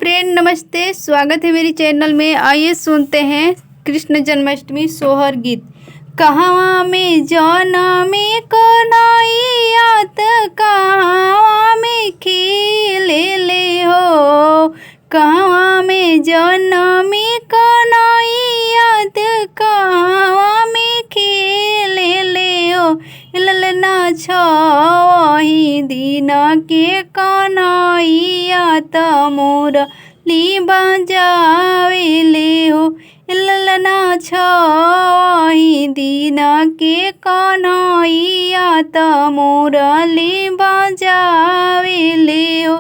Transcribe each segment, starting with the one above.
Friend, नमस्ते। स्वागत है मेरी चैनल में। आइए सुनते हैं कृष्ण जन्माष्टमी सोहर गीत। कहवा में जनमी कन्हैया त कहवा में खिले ले हो। कहवा में जनमी कन्हैया त कहवा में खिले ले हो। ललना छही दिन के कन्हैया त मुरली बजावे ले हो। ललना छही दिन के कन्हैया त मुरली बजावे ले हो।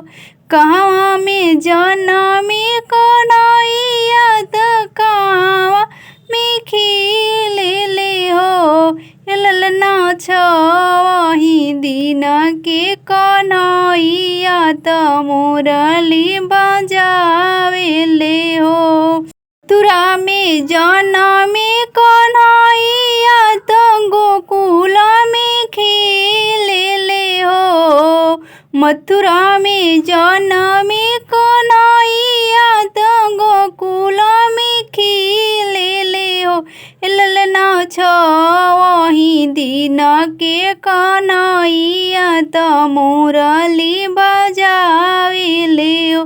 कहवा में जनमी कन्हैया त कहवा में खिले ले हो। ललना छही दिन के कन्हैया त मुरली बजावे ले हो। मथुरा में जनमी कन्हैया त गोकुल में खिले ले हो। मथुरा में जनमी कन्हैया त गोकुल में खिले ले हो। ललना छही दिन के कन्हैया त मुरली बजावे ले हो।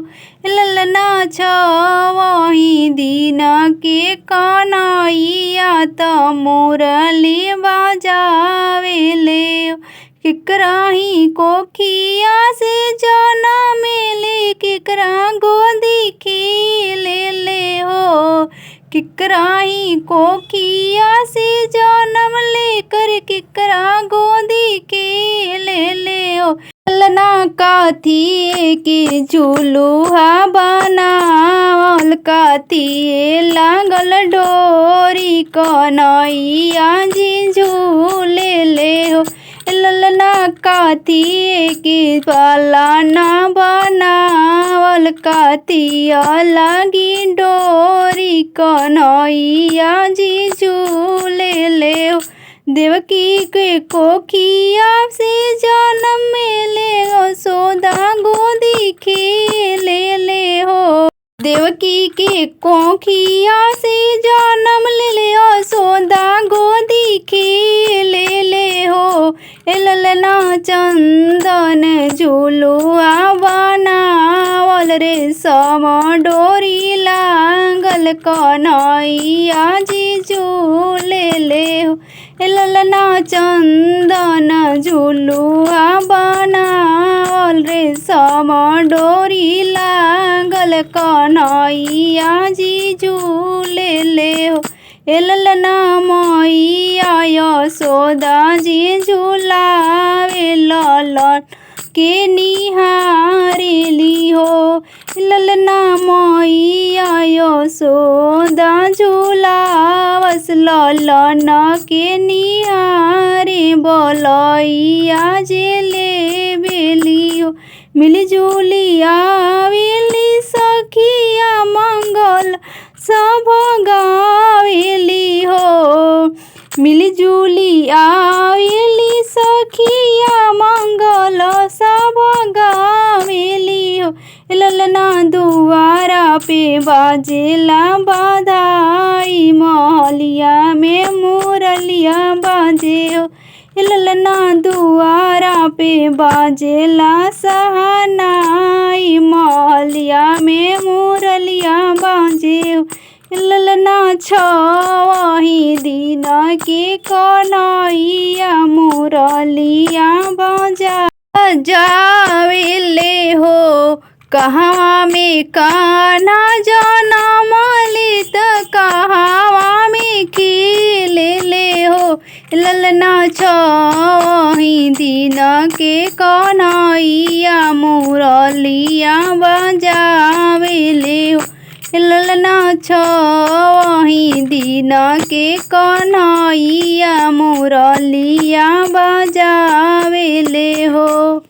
ललना छही दिन के कन्हैया त मुरली बजावे ले हो। किकराही कोखिया से जनम ले किकरा गोदी खिले ले हो। किकराही कोखिया से जनम लेकर किकरा गोदी खिले ले हो। ललना काथी के झुलुहा बनावल काथिए लागल डोरी कन्हैया जी झूले ले हो। ललना काथिए के पालना बनावल काथिया लागी डोरी कन्हैया जी झूले ले हो। देवकी के कोखिया से जनम ले यशोदा गोदी खिले ले हो। देवकी के कोखिया से जनम ले यशोदा गोदी खिले ले हो। ललना चंदन झुलुआ बनावल रेशम डोरी लागल कन्हैया जी झूले ले हो। ललना चंदन झुलुआ बनावल रेशम डोरी लागल कन्हैया जी झूले ले हो। ललना मैया यशोदा जी झूलावे ललन के निहारेली हो। ललना मैया यशोदा झूलावस ललन के निहारे बलैया जे ले बेली हो। मिलजुली आवेली सखिया मंगल सब गावेली हो। मिलजुली आवेली सखिया मंगल सब गावेली हो। ललना दुआरा पे बाजेला बधाई महलिया में मुरलिया बाजे हो। ललना दुआरा पे बाजेला सहनाई महलिया में मुरलिया बाजे हो। ललना छही दिन के कन्हैया मुरलिया बजावे ले हो। कहवा में कान्हा जनम ले त कहवा में खिले ले हो। ललना छही दिन के कन्हैया मुरलिया बजावे ले हो। ललना छही दिन के कन्हैया मुरलिया बजावे ले हो।